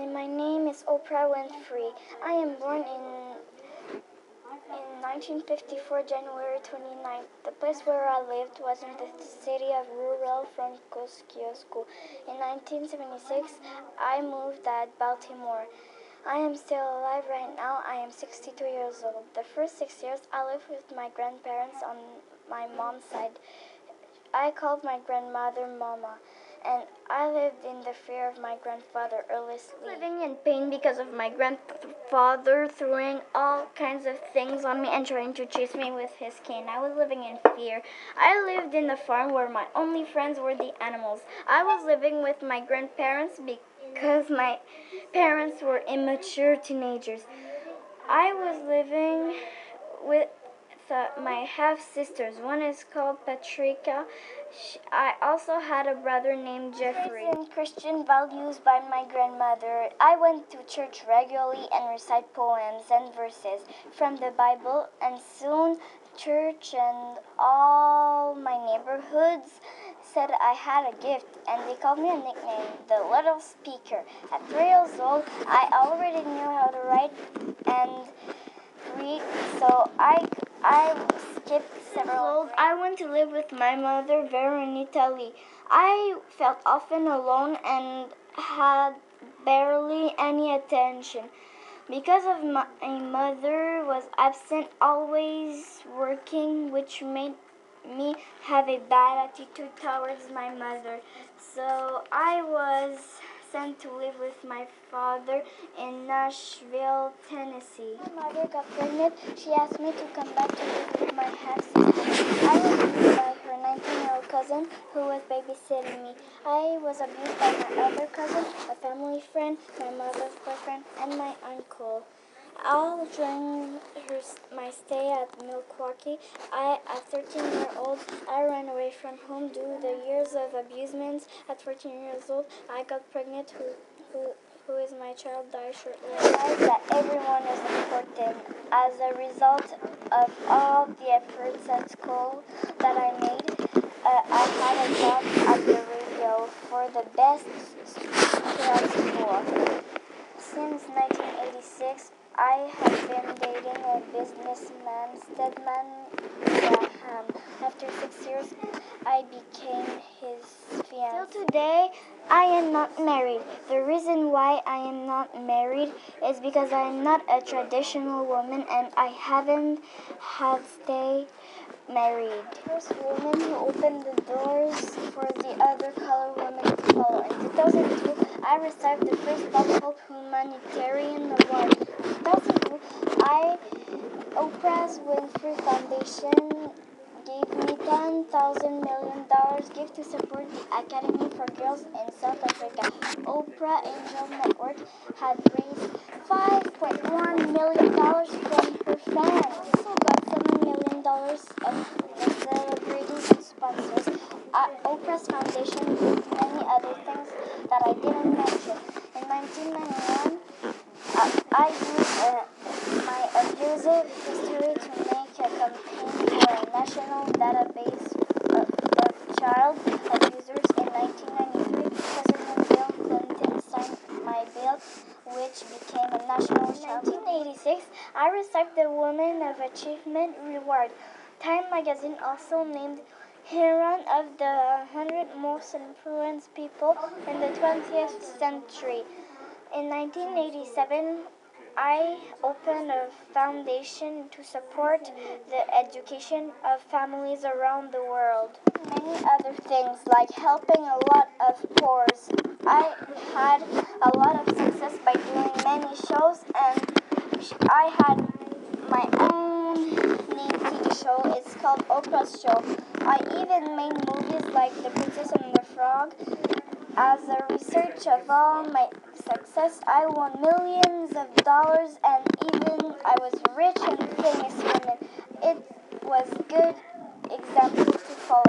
Hi, my name is Oprah Winfrey. I am born in 1954, January 29th. The place where I lived was in the city of Rural Francoskiosco. In 1976, I moved at Baltimore. I am still alive right now. I am 62 years old. The first 6 years, I lived with my grandparents on my mom's side. I called my grandmother Mama, and I lived in the fear of my grandfather earnestly. Living in pain because of my grandfather throwing all kinds of things on me and trying to chase me with his cane. I was living in fear. I lived in a farm where my only friends were the animals. I was living with my grandparents because my parents were immature teenagers. I was living with my half-sisters. One is called Patricia. I also had a brother named Jeffrey. Raised in Christian values by my grandmother. I went to church regularly and recite poems and verses from the Bible, and soon church and all my neighborhoods said I had a gift, and they called me a nickname, the Little Speaker. At 3 years old, I already knew how to write and read, so I skipped several. I went to live with my mother, Vera, in Italy. I felt often alone and had barely any attention. Because of my mother was absent, always working, which made me have a bad attitude towards my mother. So I was sent to live with my father in Nashville, Tennessee. My mother got pregnant. She asked me to come back to live with my half-sister. I was abused by her 19-year-old cousin who was babysitting me. I was abused by my other cousin, a family friend, my mother's boyfriend, and my uncle. All during my stay at Milwaukee, at 13 years old, I ran away from home due to the years of abusement. At 14 years old, I got pregnant, who is my child, died shortly. I realized that everyone is important. As a result of all the efforts at school that I made, I had a job at the radio for the best throughout school. Since 1986, I have been dating a businessman, Stedman Graham. After 6 years, I became his fiancée. Till today, I am not married. The reason why I am not married is because I am not a traditional woman and I haven't had stay married. The first woman who opened the doors for the other colored women to follow. In 2002, I received the first Buffalo Humanitarian Award. In 2002, Oprah Winfrey Foundation gave me $10,000 million gift to support the Academy for Girls in South Africa. Oprah Angel Network had raised $5.1 million from her fans. Also got $7 million of the celebrities and sponsors. Oprah's foundation did many other things that I didn't mention. In 1991, I used my abusive history to make a campaign for a national database of child abusers. In 1993, President Bill Clinton signed my bill, which became a national child. In 1986, I received the Woman of Achievement Reward. Time magazine also named Heron of the 100 most influenced people in the 20th century. In 1987, I opened a foundation to support the education of families around the world. Many other things like helping a lot of poor. I had a lot of success by doing many shows, and I had my own name TV show. It's called Oprah's Show. I even made movies like The Princess and the Frog. As a result of all my success, I won millions of dollars, and even I was rich and famous woman. It was good example to follow.